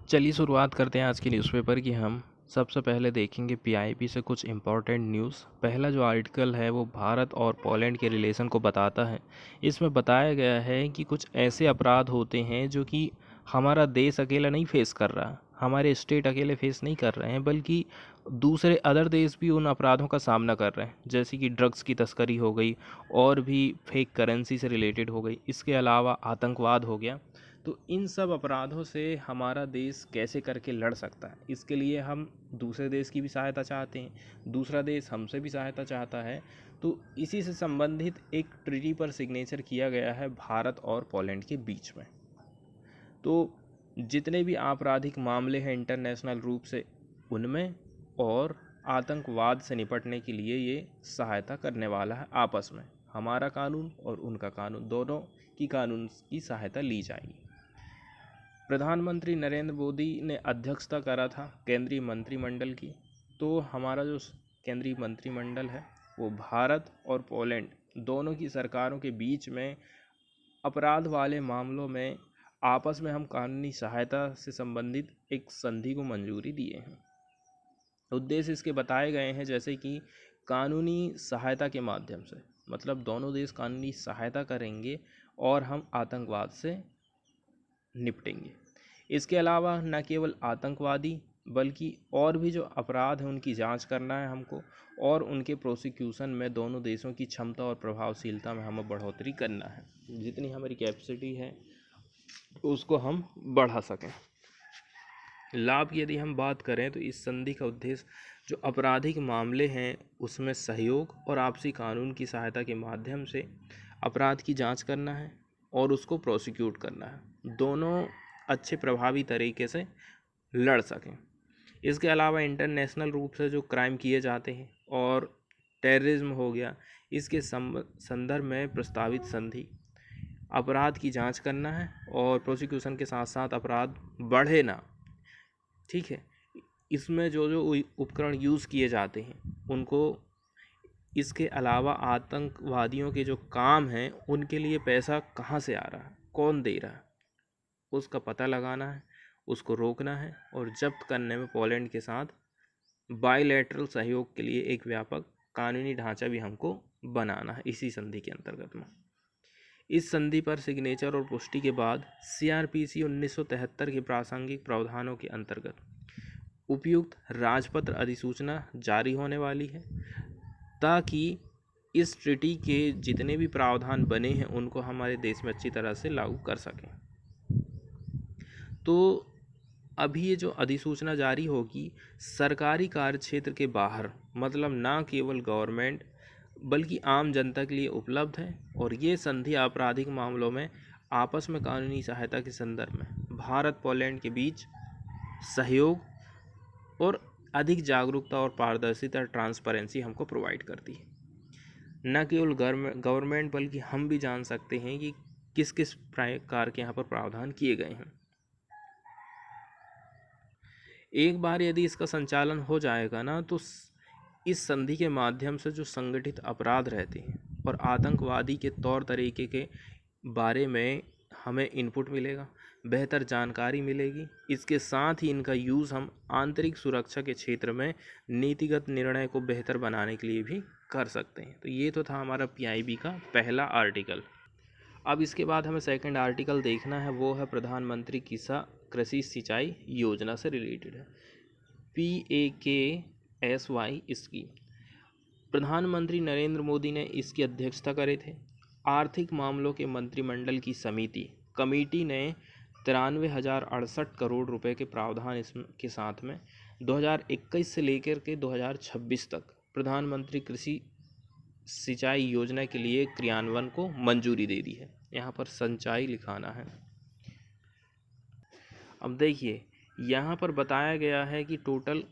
चलिए शुरुआत करते हैं आज के न्यूज़पेपर की। हम सबसे पहले देखेंगे पीआईबी से कुछ इम्पोर्टेंट न्यूज़। पहला जो आर्टिकल है वो भारत और पोलैंड के रिलेशन को बताता है। इसमें बताया गया है कि कुछ ऐसे अपराध होते हैं जो कि हमारा देश अकेला नहीं फेस कर रहा, हमारे स्टेट अकेले फेस नहीं कर रहे हैं, बल्कि दूसरे अदर देश भी उन अपराधों का सामना कर रहे हैं, जैसे कि ड्रग्स की तस्करी हो गई और भी फेक करेंसी से रिलेटेड हो गई, इसके अलावा आतंकवाद हो गया। तो इन सब अपराधों से हमारा देश कैसे करके लड़ सकता है, इसके लिए हम दूसरे देश की भी सहायता चाहते हैं, दूसरा देश हमसे भी सहायता चाहता है। तो इसी से संबंधित एक ट्रीटी पर सिग्नेचर किया गया है भारत और पोलैंड के बीच में। तो जितने भी आपराधिक मामले हैं इंटरनेशनल रूप से, उनमें और आतंकवाद से निपटने के लिए ये सहायता करने वाला है। आपस में हमारा कानून और उनका कानून, दोनों की कानून की सहायता ली जाएगी। प्रधानमंत्री नरेंद्र मोदी ने अध्यक्षता करा था केंद्रीय मंत्रिमंडल की। तो हमारा जो केंद्रीय मंत्रिमंडल है वो भारत और पोलैंड दोनों की सरकारों के बीच में अपराध वाले मामलों में आपस में हम कानूनी सहायता से संबंधित एक संधि को मंजूरी दिए हैं। उद्देश्य इसके बताए गए हैं, जैसे कि कानूनी सहायता के माध्यम से, मतलब दोनों देश कानूनी सहायता करेंगे और हम आतंकवाद से निपटेंगे। इसके अलावा न केवल आतंकवादी बल्कि और भी जो अपराध हैं उनकी जांच करना है हमको, और उनके प्रोसिक्यूशन में दोनों देशों की क्षमता और प्रभावशीलता में हमें बढ़ोतरी करना है। जितनी हमारी कैपेसिटी है उसको हम बढ़ा सकें। लाभ की यदि हम बात करें तो इस संधि का उद्देश्य जो आपराधिक मामले हैं उसमें सहयोग और आपसी कानून की सहायता के माध्यम से अपराध की जांच करना है और उसको प्रोसिक्यूट करना है, दोनों अच्छे प्रभावी तरीके से लड़ सकें। इसके अलावा इंटरनेशनल रूप से जो क्राइम किए जाते हैं और टेररिज्म हो गया, इसके संदर्भ में प्रस्तावित संधि अपराध की जांच करना है और प्रोसिक्यूशन के साथ साथ अपराध बढ़े ना, ठीक है। इसमें जो जो उपकरण यूज़ किए जाते हैं उनको, इसके अलावा आतंकवादियों के जो काम हैं उनके लिए पैसा कहाँ से आ रहा है, कौन दे रहा है, उसका पता लगाना है, उसको रोकना है और जब्त करने में पोलैंड के साथ बायलैटरल सहयोग के लिए एक व्यापक कानूनी ढांचा भी हमको बनाना है इसी संधि के अंतर्गत में। इस संधि पर सिग्नेचर और पुष्टि के बाद सीआरपीसी 1973 के प्रासंगिक प्रावधानों के अंतर्गत उपयुक्त राजपत्र अधिसूचना जारी होने वाली है, ताकि इस ट्रीटी के जितने भी प्रावधान बने हैं उनको हमारे देश में अच्छी तरह से लागू कर सकें। तो अभी ये जो अधिसूचना जारी होगी सरकारी कार्यक्षेत्र के बाहर, मतलब ना केवल गवर्नमेंट बल्कि आम जनता के लिए उपलब्ध है, और ये संधि आपराधिक मामलों में आपस में कानूनी सहायता के संदर्भ में भारत पोलैंड के बीच सहयोग और अधिक जागरूकता और पारदर्शिता, ट्रांसपेरेंसी हमको प्रोवाइड करती है। न केवल गवर्नमेंट बल्कि हम भी जान सकते हैं कि किस किस प्रकार के यहाँ पर प्रावधान किए गए हैं। एक बार यदि इसका संचालन हो जाएगा ना, तो इस संधि के माध्यम से जो संगठित अपराध रहते हैं और आतंकवादी के तौर तरीके के बारे में हमें इनपुट मिलेगा, बेहतर जानकारी मिलेगी। इसके साथ ही इनका यूज़ हम आंतरिक सुरक्षा के क्षेत्र में नीतिगत निर्णय को बेहतर बनाने के लिए भी कर सकते हैं। तो ये तो था हमारा पीआईबी का पहला आर्टिकल। अब इसके बाद हमें सेकंड आर्टिकल देखना है, वो है प्रधानमंत्री किसान कृषि सिंचाई योजना से रिलेटेड है, PAKSY स्कीम। प्रधानमंत्री नरेंद्र मोदी ने इसकी अध्यक्षता करे थे। आर्थिक मामलों के मंत्रिमंडल की कमेटी ने 93,068 करोड़ रुपए के प्रावधान इसके साथ में 2021 से लेकर के 2026 तक प्रधानमंत्री कृषि सिंचाई योजना के लिए क्रियान्वयन को मंजूरी दे दी है। यहाँ पर सिंचाई लिखाना है। अब देखिए यहाँ पर बताया गया है कि टोटल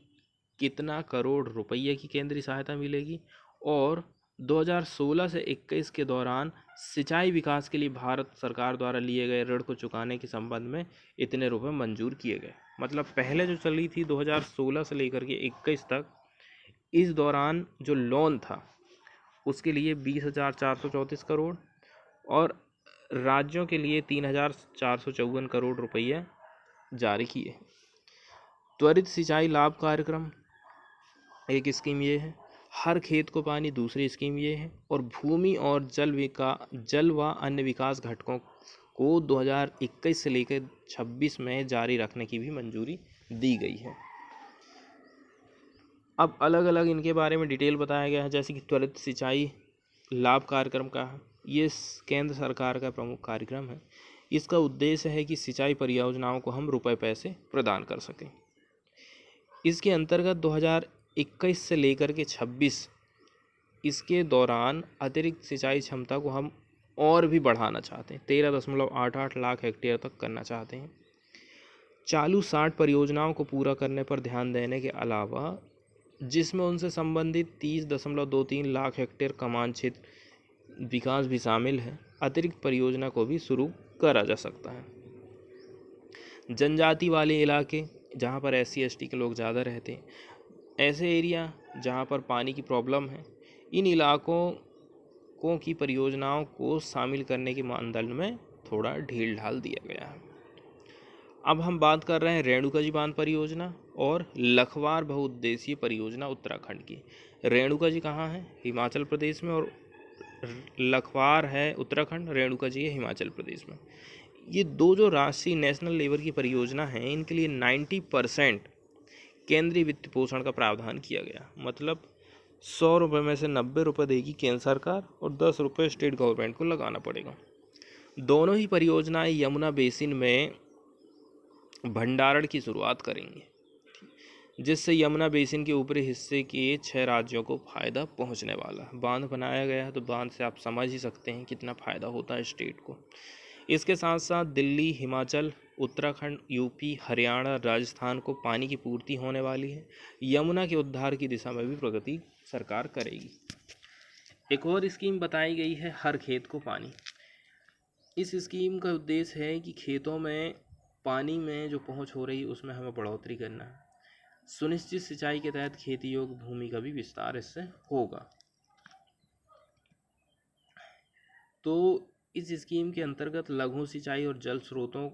कितना करोड़ रुपये की केंद्रीय सहायता मिलेगी, और 2016 से 21 के दौरान सिंचाई विकास के लिए भारत सरकार द्वारा लिए गए ऋण को चुकाने के संबंध में इतने रुपए मंजूर किए गए। मतलब पहले जो चली थी 2016 से लेकर के 21 तक, इस दौरान जो लोन था उसके लिए 20,434 करोड़ और राज्यों के लिए 3,454 करोड़ रुपये जारी किए। त्वरित सिंचाई लाभ कार्यक्रम एक स्कीम ये है, हर खेत को पानी दूसरी स्कीम ये है, और भूमि और जल व अन्य विकास घटकों को 2021 से लेकर 26 में जारी रखने की भी मंजूरी दी गई है। अब अलग अलग इनके बारे में डिटेल बताया गया है, जैसे कि त्वरित सिंचाई लाभ कार्यक्रम का है, ये केंद्र सरकार का प्रमुख कार्यक्रम है। इसका उद्देश्य है कि सिंचाई परियोजनाओं को हम रुपए पैसे प्रदान कर सकें। इसके अंतर्गत 2021 से लेकर के 26 इसके दौरान अतिरिक्त सिंचाई क्षमता को हम और भी बढ़ाना चाहते हैं, 13.88 लाख हेक्टेयर तक करना चाहते हैं। चालू 60 परियोजनाओं को पूरा करने पर ध्यान देने के अलावा, जिसमें उनसे संबंधित 30.23 लाख हेक्टेयर कमान क्षेत्र विकास भी शामिल है, अतिरिक्त परियोजना को भी शुरू करा जा सकता है। जनजाति वाले इलाके जहाँ पर SC/ST के लोग ज़्यादा रहते हैं, ऐसे एरिया जहाँ पर पानी की प्रॉब्लम है, इन इलाकों की परियोजनाओं को शामिल करने के मानदंड में थोड़ा ढील ढाल दिया गया है। अब हम बात कर रहे हैं रेणुका जी बांध परियोजना और लखवार बहुउद्देशीय परियोजना उत्तराखंड की। रेणुका जी कहाँ है? हिमाचल प्रदेश में, और लखवार है उत्तराखंड, रेणुका जी है हिमाचल प्रदेश में। ये दो जो राष्ट्रीय नेशनल लेवल की परियोजना है, इनके लिए 90% केंद्रीय वित्त पोषण का प्रावधान किया गया। मतलब 100 रुपये में से 90 रुपये देगी केंद्र सरकार और 10 रुपये स्टेट गवर्नमेंट को लगाना पड़ेगा। दोनों ही परियोजनाएं यमुना बेसिन में भंडारण की शुरुआत करेंगे, जिससे यमुना बेसिन के ऊपरी हिस्से के 6 राज्यों को फ़ायदा पहुंचने वाला है। बांध बनाया गया है तो बांध से आप समझ ही सकते हैं कितना फ़ायदा होता है स्टेट को। इसके साथ साथ दिल्ली, हिमाचल, उत्तराखंड, यूपी, हरियाणा, राजस्थान को पानी की पूर्ति होने वाली है। यमुना के उद्धार की दिशा में भी प्रगति सरकार करेगी। एक और स्कीम बताई गई है, हर खेत को पानी। इस स्कीम का उद्देश्य है कि खेतों में पानी में जो पहुंच हो रही है उसमें हमें बढ़ोतरी करना है। सुनिश्चित सिंचाई के तहत खेती योग्य भूमि का भी विस्तार इससे होगा। तो इस स्कीम के अंतर्गत लघु सिंचाई और जल स्रोतों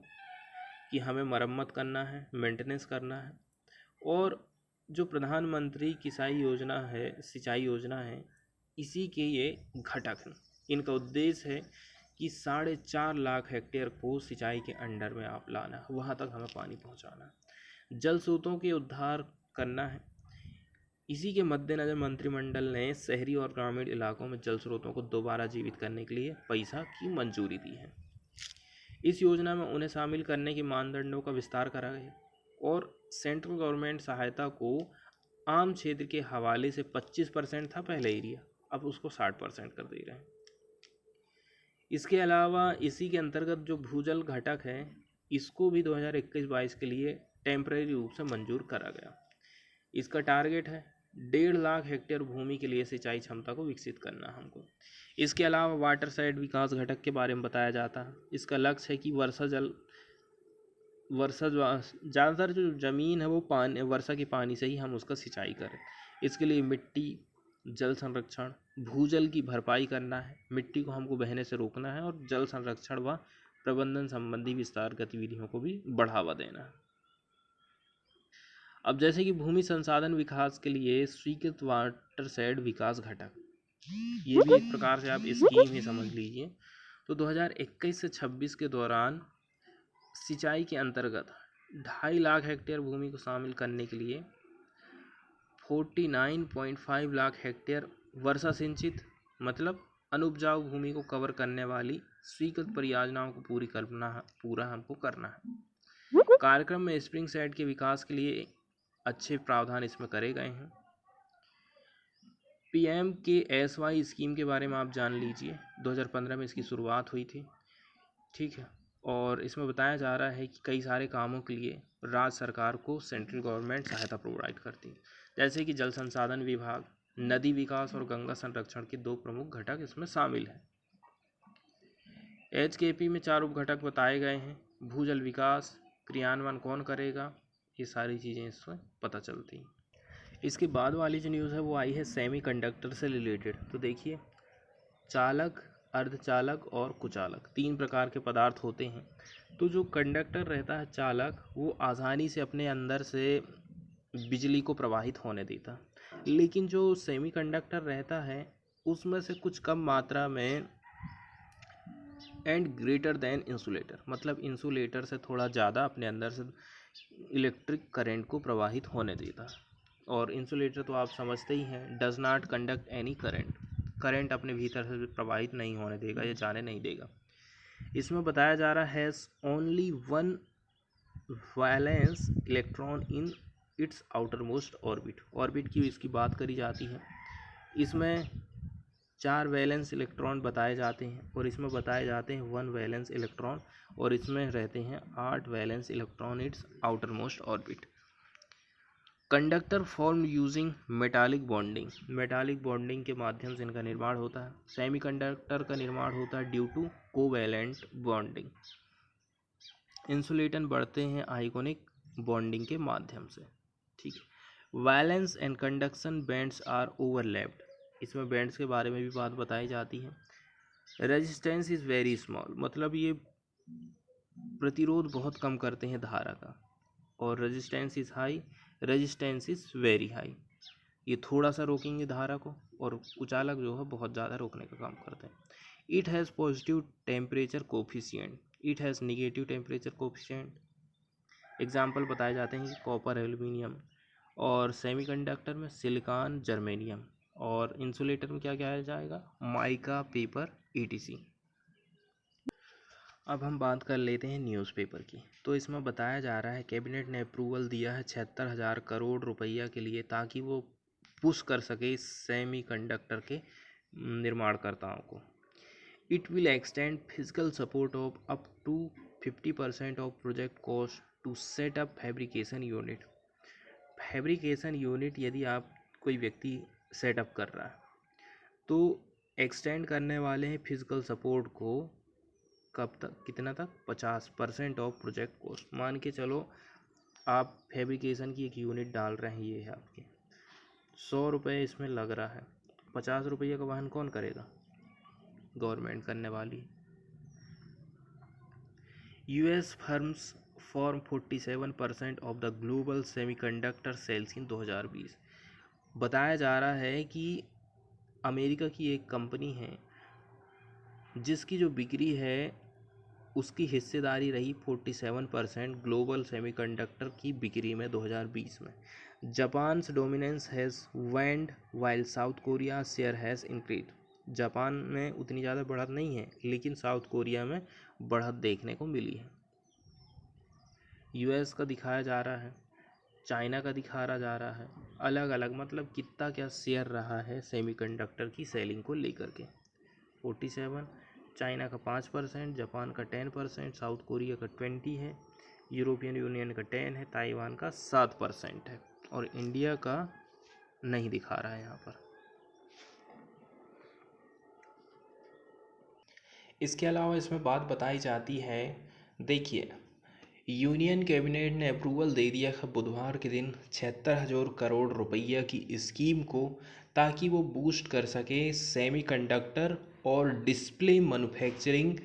की हमें मरम्मत करना है, मेंटेनेंस करना है। और जो प्रधानमंत्री सिंचाई योजना है, इसी के ये घटक हैं। इनका उद्देश्य है कि 4.5 लाख हेक्टेयर को सिंचाई के अंडर में आप लाना है, वहाँ तक हमें पानी पहुँचाना है, जल स्रोतों के उद्धार करना है। इसी के मद्देनज़र मंत्रिमंडल ने शहरी और ग्रामीण इलाकों में जल स्रोतों को दोबारा जीवित करने के लिए पैसा की मंजूरी दी है। इस योजना में उन्हें शामिल करने के मानदंडों का विस्तार करा गया और सेंट्रल गवर्नमेंट सहायता को आम क्षेत्र के हवाले से 25% था पहले एरिया, अब उसको 60% कर दे रहे हैं। इसके अलावा इसी के अंतर्गत जो भूजल घटक है, इसको भी 2021-22 के लिए टेम्परेरी रूप से मंजूर करा गया। इसका टारगेट है 1.5 लाख हेक्टेयर भूमि के लिए सिंचाई क्षमता को विकसित करना हमको। इसके अलावा वाटर साइड विकास घटक के बारे में बताया जाता है। इसका लक्ष्य है कि ज़्यादातर जो ज़मीन है वो वर्षा के पानी से ही हम उसका सिंचाई करें। इसके लिए मिट्टी, जल संरक्षण, भूजल की भरपाई करना है, मिट्टी को हमको बहने से रोकना है और जल संरक्षण व प्रबंधन संबंधी विस्तार गतिविधियों को भी बढ़ावा देना है। अब जैसे कि भूमि संसाधन विकास के लिए स्वीकृत वाटर शेड विकास घटक, ये भी एक प्रकार से आप स्कीम ही समझ लीजिए। तो 2021 से 26 के दौरान सिंचाई के अंतर्गत 2.5 लाख हेक्टेयर भूमि को शामिल करने के लिए 49.5 लाख हेक्टेयर वर्षा सिंचित मतलब अनुपजाऊ भूमि को कवर करने वाली स्वीकृत परियोजनाओं को पूरा हमको करना है। कार्यक्रम में स्प्रिंग सेट के विकास के लिए अच्छे प्रावधान इसमें करे गए हैं। PMKSY स्कीम के बारे में आप जान लीजिए, 2015 में इसकी शुरुआत हुई थी, ठीक है। और इसमें बताया जा रहा है कि कई सारे कामों के लिए राज्य सरकार को सेंट्रल गवर्नमेंट सहायता प्रोवाइड करती है, जैसे कि जल संसाधन विभाग, नदी विकास और गंगा संरक्षण के 2 प्रमुख घटक इसमें शामिल हैं। HKP में 4 उप घटक बताए गए हैं। भूजल विकास क्रियान्वयन कौन करेगा, ये सारी चीज़ें इसमें पता चलती हैं। इसके बाद वाली जो न्यूज़ है वो आई है सेमीकंडक्टर से रिलेटेड। तो देखिए, चालक, अर्धचालक और कुचालक 3 प्रकार के पदार्थ होते हैं। तो जो कंडक्टर रहता है चालक, वो आसानी से अपने अंदर से बिजली को प्रवाहित होने देता। लेकिन जो सेमीकंडक्टर रहता है उसमें से कुछ कम मात्रा में एंड ग्रेटर देन इंसुलेटर, मतलब इंसुलेटर से थोड़ा ज़्यादा अपने अंदर से इलेक्ट्रिक करंट को प्रवाहित होने देता। और इंसुलेटर तो आप समझते ही हैं, does not conduct any current, current अपने भीतर से प्रवाहित नहीं होने देगा या जाने नहीं देगा। इसमें बताया जा रहा है only one valence electron in its outer most orbit, orbit की इसकी बात करी जाती है। इसमें 4 वैलेंस इलेक्ट्रॉन बताए जाते हैं और इसमें बताए जाते हैं 1 वैलेंस इलेक्ट्रॉन, और इसमें रहते हैं 8 valence electron it's outer most orbit. Conductor form using metallic bonding, metallic bonding के माध्यम से इनका निर्माण होता है। सेमीकंडक्टर का निर्माण होता है due to covalent bonding. Insulators बढ़ते हैं आइकोनिक बॉन्डिंग के माध्यम से। ठीक है। Valence and conduction bands are overlapped, इसमें बैंड्स के बारे में भी बात बताई जाती है। रेजिस्टेंस इज़ वेरी स्मॉल, मतलब ये प्रतिरोध बहुत कम करते हैं धारा का। और resistance is high, resistance is very high, ये थोड़ा सा रोकेंगे धारा को, और उचालक जो है बहुत ज़्यादा रोकने का काम करते हैं। It has positive temperature coefficient, it has negative temperature coefficient. Example बताए जाते हैं कि कॉपर, एल्यूमिनियम, और सेमीकंडक्टर में सिलिकॉन, जर्मेनियम, और इंसुलेटर में क्या क्या जाएगा, माइका, पेपर, ईटीसी। अब हम बात कर लेते हैं न्यूज़पेपर की। तो इसमें बताया जा रहा है कैबिनेट ने अप्रूवल दिया है 76,000 करोड़ रुपया के लिए, ताकि वो पुश कर सके सेमीकंडक्टर के निर्माणकर्ताओं को। It will extend physical support of up to 50% of project cost to set up fabrication unit. Fabrication unit यदि आप कोई व्यक्ति सेटअप कर रहा है तो एक्सटेंड करने वाले हैं फिजिकल सपोर्ट को, कब तक, कितना तक, 50% ऑफ प्रोजेक्ट कॉस्ट। मान के चलो आप फैब्रिकेशन की एक यूनिट डाल रहे हैं, ये है आपके 100 रुपये इसमें लग रहा है, 50 रुपये का वहन कौन करेगा, गवर्नमेंट करने वाली। US firms form 47% of the global semiconductor sales in 2020। बताया जा रहा है कि अमेरिका की एक कंपनी है जिसकी जो बिक्री है उसकी हिस्सेदारी रही 47% ग्लोबल सेमीकंडक्टर की बिक्री में 2020 में। Japan's dominance has waned while south Korea share has increase. Japan में उतनी ज़्यादा बढ़त नहीं है, लेकिन साउथ कोरिया में बढ़त देखने को मिली है। यूएस का दिखाया जा रहा है, चाइना का दिखाया जा रहा है, अलग अलग, मतलब कितना क्या शेयर रहा है सेमीकंडक्टर की सेलिंग को लेकर के। 47, चाइना का 5%, जापान का 10%, साउथ कोरिया का 20 है, यूरोपियन यूनियन का 10 है, ताइवान का 7% है, और इंडिया का नहीं दिखा रहा है यहाँ पर। इसके अलावा इसमें बात बताई जाती है, देखिए, यूनियन कैबिनेट ने अप्रूवल दे दिया है बुधवार के दिन 76,000 करोड़ रुपया की स्कीम को, ताकि वो बूस्ट कर सके सेमीकंडक्टर और display manufacturing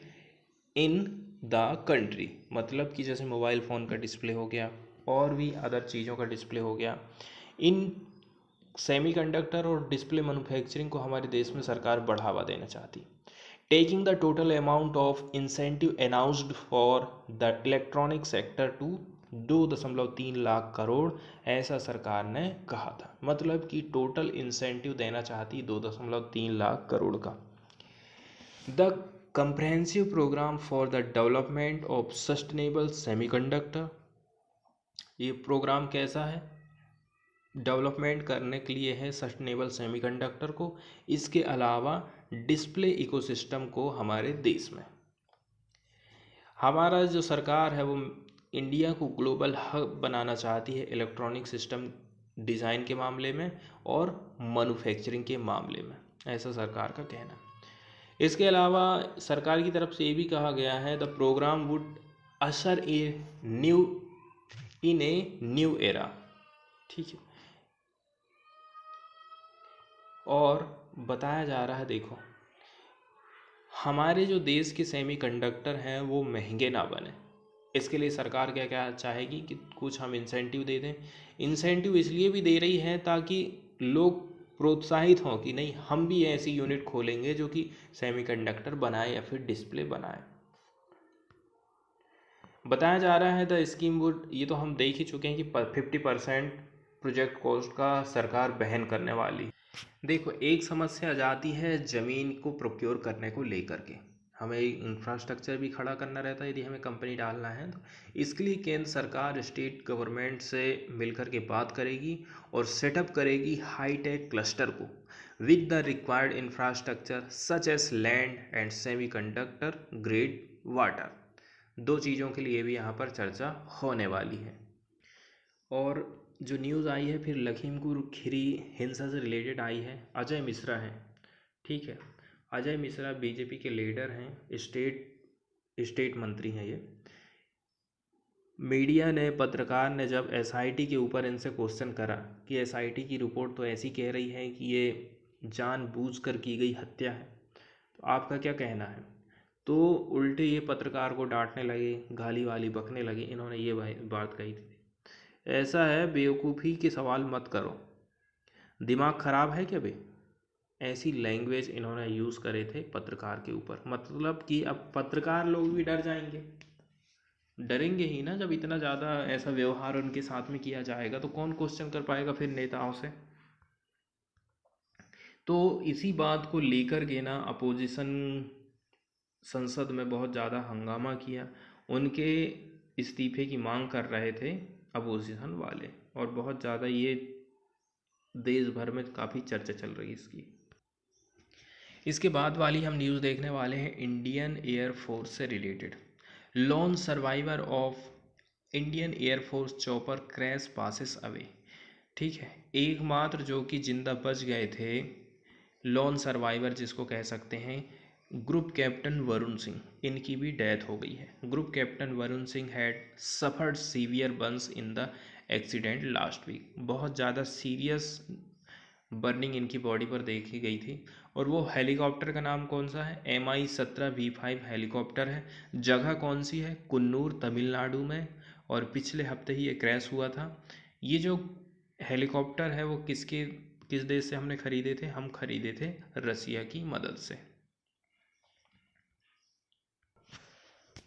in the country. मतलब कि जैसे मोबाइल फ़ोन का डिस्प्ले हो गया और भी अदर चीज़ों का डिस्प्ले हो गया, इन सेमीकंडक्टर और डिस्प्ले मैन्युफैक्चरिंग को हमारे देश में सरकार बढ़ावा देना चाहती। Taking the total amount of incentive announced for the electronic sector to 2.3 lakh crore, ऐसा सरकार ने कहा था। मतलब कि टोटल इंसेंटिव देना चाहती 2.3 लाख करोड़ का। The comprehensive program for the development of sustainable semiconductor, ये प्रोग्राम कैसा है, डेवलपमेंट करने के लिए है सस्टेनेबल सेमीकंडक्टर को। इसके अलावा डिस्प्ले इकोसिस्टम को हमारे देश में, हमारा जो सरकार है वो इंडिया को ग्लोबल हब बनाना चाहती है इलेक्ट्रॉनिक सिस्टम डिज़ाइन के मामले में और मैन्युफैक्चरिंग के मामले में, ऐसा सरकार का कहना है। इसके अलावा सरकार की तरफ से ये भी कहा गया है द प्रोग्राम वुड असर ए न्यू एरा। ठीक है। और बताया जा रहा है, देखो, हमारे जो देश के सेमीकंडक्टर हैं वो महंगे ना बने, इसके लिए सरकार क्या क्या चाहेगी कि कुछ हम इंसेंटिव दे दें। इंसेंटिव इसलिए भी दे रही है ताकि लोग प्रोत्साहित हों कि नहीं, हम भी ऐसी यूनिट खोलेंगे जो कि सेमीकंडक्टर बनाए या फिर डिस्प्ले बनाए। बताया जा रहा है द स्कीम वुड, ये तो हम देख ही चुके हैं कि 50% प्रोजेक्ट कॉस्ट का सरकार वहन करने वाली। देखो, एक समस्या आ जाती है ज़मीन को प्रोक्योर करने को लेकर के। हमें इंफ्रास्ट्रक्चर भी खड़ा करना रहता है यदि हमें कंपनी डालना है तो। इसके लिए केंद्र सरकार स्टेट गवर्नमेंट से मिलकर के बात करेगी और सेटअप करेगी हाईटेक क्लस्टर को with the required infrastructure such as land and semiconductor grade water. दो चीज़ों के लिए भी यहाँ पर चर्चा होने वाली है। और जो न्यूज़ आई है फिर लखीमपुर खीरी हिंसा से रिलेटेड आई है। अजय मिश्रा हैं, ठीक है, अजय मिश्रा बीजेपी के लीडर हैं, स्टेट मंत्री हैं ये। मीडिया ने, पत्रकार ने जब एसआईटी के ऊपर इनसे क्वेश्चन करा कि एसआईटी की रिपोर्ट तो ऐसी कह रही है कि ये जानबूझकर की गई हत्या है, तो आपका क्या कहना है, तो उल्टे ये पत्रकार को डांटने लगे, गाली वाली बकने लगे। इन्होंने ये बात कही थी, ऐसा है बेवकूफ़ी के सवाल मत करो, दिमाग ख़राब है क्या बे। ऐसी लैंग्वेज इन्होंने यूज़ करे थे पत्रकार के ऊपर। मतलब कि अब पत्रकार लोग भी डर जाएंगे, डरेंगे ही ना, जब इतना ज़्यादा ऐसा व्यवहार उनके साथ में किया जाएगा तो कौन क्वेश्चन कर पाएगा फिर नेताओं से। तो इसी बात को लेकर के ना अपोजिशन संसद में बहुत ज़्यादा हंगामा किया, उनके इस्तीफे की मांग कर रहे थे अपोजिशन वाले, और बहुत ज़्यादा ये देश भर में काफ़ी चर्चा चल रही है इसकी। इसके बाद वाली हम न्यूज़ देखने वाले हैं इंडियन एयरफोर्स से related. Lawn survivor of Indian air force chopper crash passes away. ठीक है, एकमात्र जो कि जिंदा बच गए थे, लॉन सर्वाइवर जिसको कह सकते हैं, ग्रुप कैप्टन वरुण सिंह, इनकी भी डेथ हो गई है। Group captain Varun Singh had suffered severe burns in the accident last week. बहुत ज़्यादा सीरियस बर्निंग इनकी बॉडी पर देखी गई थी। और वो हेलीकॉप्टर का नाम कौन सा है, MI-17V5 हेलीकॉप्टर है। जगह कौन सी है, कुन्नूर तमिलनाडु में, और पिछले हफ्ते ही ये क्रैश हुआ था। ये जो हेलीकॉप्टर है वो किस देश से हमने खरीदे थे, हम खरीदे थे रसिया की मदद से।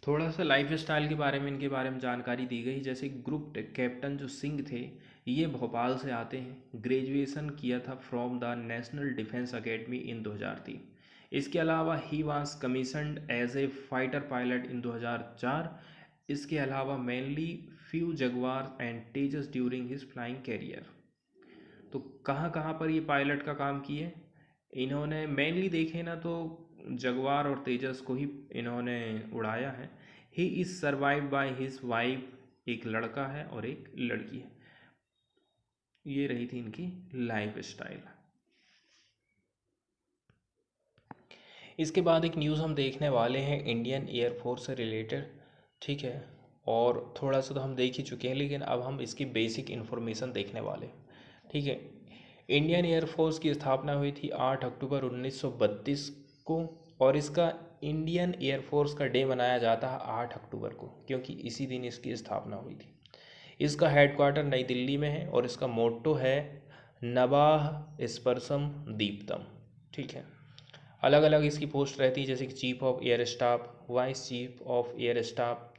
थोड़ा सा लाइफ स्टाइल के बारे में, इनके बारे में जानकारी दी गई। जैसे ग्रुप कैप्टन जो सिंह थे, ये भोपाल से आते हैं, ग्रेजुएशन किया था from the National Defence Academy in 2003। इसके अलावा he was commissioned as a fighter pilot in 2004। इसके अलावा mainly flew Jaguar and Tejas during his flying career. तो कहाँ कहाँ पर ये पायलट का काम किए इन्होंने, मेनली देखें ना तो जगवार और तेजस को ही इन्होंने उड़ाया है। He is survived by his wife, एक लड़का है और एक लड़की है। ये रही थी इनकी लाइफ स्टाइल। इसके बाद एक न्यूज़ हम देखने वाले हैं इंडियन एयरफोर्स से रिलेटेड, ठीक है, और थोड़ा सा तो हम देख ही चुके हैं, लेकिन अब हम इसकी बेसिक इन्फॉर्मेशन देखने वाले हैं, ठीक है। इंडियन एयरफोर्स की स्थापना हुई थी 8 अक्टूबर 1932 को, और इसका इंडियन एयरफोर्स का डे मनाया जाता है 8 अक्टूबर को, क्योंकि इसी दिन इसकी स्थापना हुई थी। इसका हेडक्वार्टर नई दिल्ली में है और इसका मोट्टो है नवाह स्पर्शम दीप्तम, ठीक है। अलग अलग इसकी पोस्ट रहती है, जैसे कि chief of air staff, vice chief of air staff,